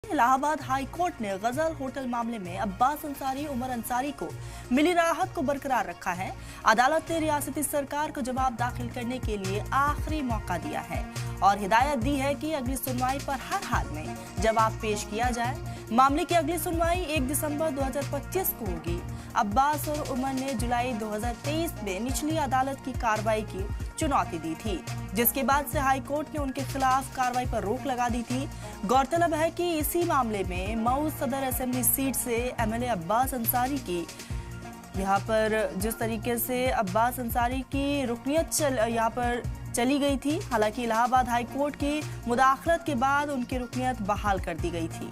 Allahabad high court ने गजल hotel मामले में अब्बास अंसारी उमर अंसारी को मिली राहत को बरकरार रखा है। अदालत ने रियासती सरकार को जवाब दाखिल करने के लिए आखिरी मौका दिया है और हिदायत दी है कि अगली सुनवाई पर हर हाल में जवाब पेश किया जाए। मामले की अगली सुनवाई 1 दिसंबर 2025 को होगी। अब्बास और उमर ने जुलाई 2023 में निचली अदालत की कार्रवाई की चुनौती दी थी, जिसके बाद से हाई कोर्ट ने उनके खिलाफ कार्रवाई पर रोक लगा दी थी। गौरतलब है कि इसी मामले में मऊ सदर असेंबली सीट से एमएलए अब्बास अंसारी की यहाँ पर जिस तरीके से अब्बास अंसारी की रुकनियत यहाँ पर चली गई थी। हालांकि इलाहाबाद हाई कोर्ट की मुदाखलत के बाद उनकी रुकनियत बहाल कर दी गई थी।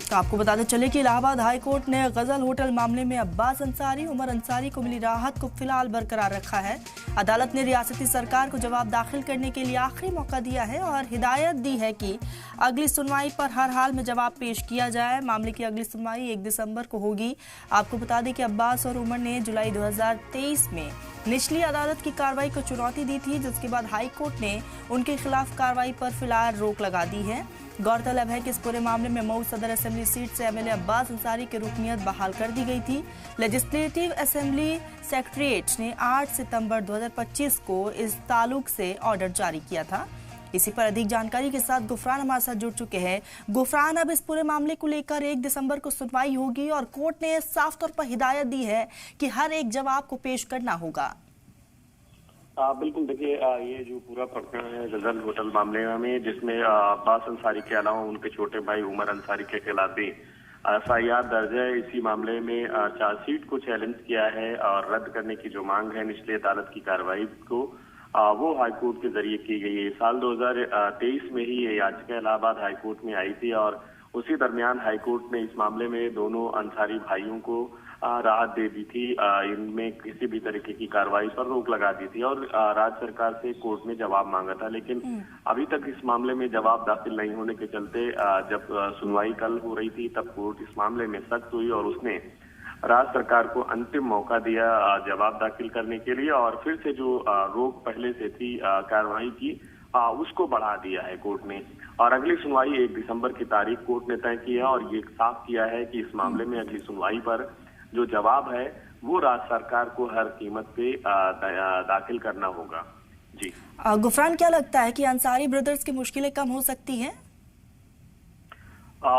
तो आपको बताते चले कि इलाहाबाद हाई कोर्ट ने गजल होटल मामले में अब्बास अंसारी उमर अंसारी को मिली राहत को फिलहाल बरकरार रखा है। अदालत ने रियासती सरकार को जवाब दाखिल करने के लिए आखिरी मौका दिया है और हिदायत दी है कि अगली सुनवाई पर हर हाल में जवाब पेश किया जाए। मामले की अगली सुनवाई 1 दिसंबर को होगी। आपको बता दें कि अब्बास और उमर ने जुलाई 2023 में निचली अदालत की कार्रवाई को चुनौती दी थी, जिसके बाद हाई कोर्ट ने उनके खिलाफ कार्रवाई पर फिलहाल रोक लगा दी है। गौरतलब है कि इस पूरे मामले में मऊ सदर असेंबली सीट से एमएलए अब्बास अंसारी की रुकनियत बहाल कर दी गई थी। लेजिस्लेटिव असेंबली सेक्रेटरीट ने 8 सितंबर 2025 को इस ताल्लुक से ऑर्डर जारी किया था। इसी पर अधिक जानकारी के साथ गुफरान हमारे साथ जुड़ चुके हैं। गुफरान, अब इस पूरे मामले को लेकर 1 दिसंबर को सुनवाई होगी और कोर्ट ने साफ तौर पर हिदायत दी है कि हर एक जवाब को पेश करना होगा। बिल्कुल, देखिए ये जो पूरा प्रकरण है गजल होटल मामले में, जिसमें अब्बास अंसारी के अलावा उनके छोटे भाई उमर अंसारी के खिलाफ भी एफआईआर दर्ज है। इसी मामले में चार्जशीट को चैलेंज किया है और रद्द करने की जो मांग है निचली अदालत की कार्रवाई को, वो हाईकोर्ट के जरिए की गई है। साल 2023 में ही ये याचिका इलाहाबाद हाईकोर्ट में आई थी और उसी दरमियान हाईकोर्ट ने इस मामले में दोनों अंसारी भाइयों को राहत दे दी थी। इनमें किसी भी तरीके की कार्रवाई पर रोक लगा दी थी और राज्य सरकार से कोर्ट ने जवाब मांगा था, लेकिन अभी तक इस मामले में जवाब दाखिल नहीं होने के चलते जब सुनवाई कल हो रही थी तब कोर्ट इस मामले में सख्त हुई और उसने राज्य सरकार को अंतिम मौका दिया जवाब दाखिल करने के लिए और फिर से जो रोक पहले से थी कार्रवाई की उसको बढ़ा दिया है कोर्ट ने। और अगली सुनवाई 1 दिसंबर की तारीख कोर्ट ने तय की है और ये साफ किया है कि इस मामले में अगली सुनवाई पर जो जवाब है वो राज्य सरकार को हर कीमत पे दाखिल करना होगा। जी गुफरान, क्या लगता है कि अंसारी ब्रदर्स की मुश्किलें कम हो सकती हैं?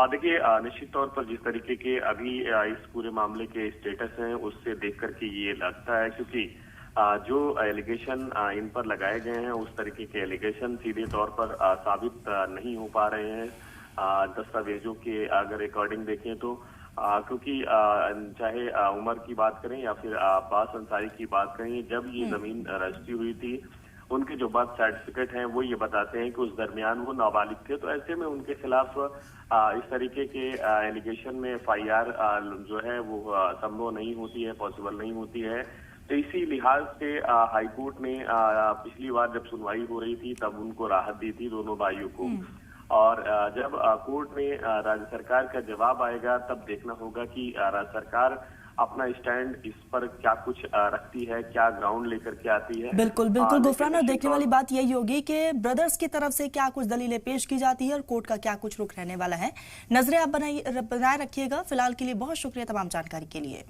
देखिए निश्चित तौर पर जिस तरीके के अभी इस पूरे मामले के स्टेटस हैं उससे देख करके ये लगता है, क्योंकि जो एलिगेशन इन पर लगाए गए हैं उस तरीके के एलिगेशन सीधे तौर पर साबित नहीं हो पा रहे हैं दस्तावेजों के अगर अकॉर्डिंग देखें तो। क्योंकि चाहे उमर की बात करें या फिर अब्बास अंसारी की बात करें, जब ये जमीन रजिस्ट्री हुई थी उनके जो बर्थ सर्टिफिकेट हैं वो ये बताते हैं कि उस दरमियान वो नाबालिग थे। तो ऐसे में उनके खिलाफ इस तरीके के एलिगेशन में एफआईआर जो है वो संभव नहीं होती है, पॉसिबल नहीं होती है। तो इसी लिहाज से हाईकोर्ट ने पिछली बार जब सुनवाई हो रही थी तब उनको राहत दी थी दोनों भाइयों को, और जब कोर्ट में राज्य सरकार का जवाब आएगा तब देखना होगा कि राज्य सरकार अपना स्टैंड इस पर क्या कुछ रखती है, क्या ग्राउंड लेकर के आती है। बिल्कुल बिल्कुल गुफरान, और देखने वाली बात यही होगी कि ब्रदर्स की तरफ से क्या कुछ दलीलें पेश की जाती है और कोर्ट का क्या कुछ रुख रहने वाला है। नजरें आप बनाए रखिएगा। फिलहाल के लिए बहुत शुक्रिया तमाम जानकारी के लिए।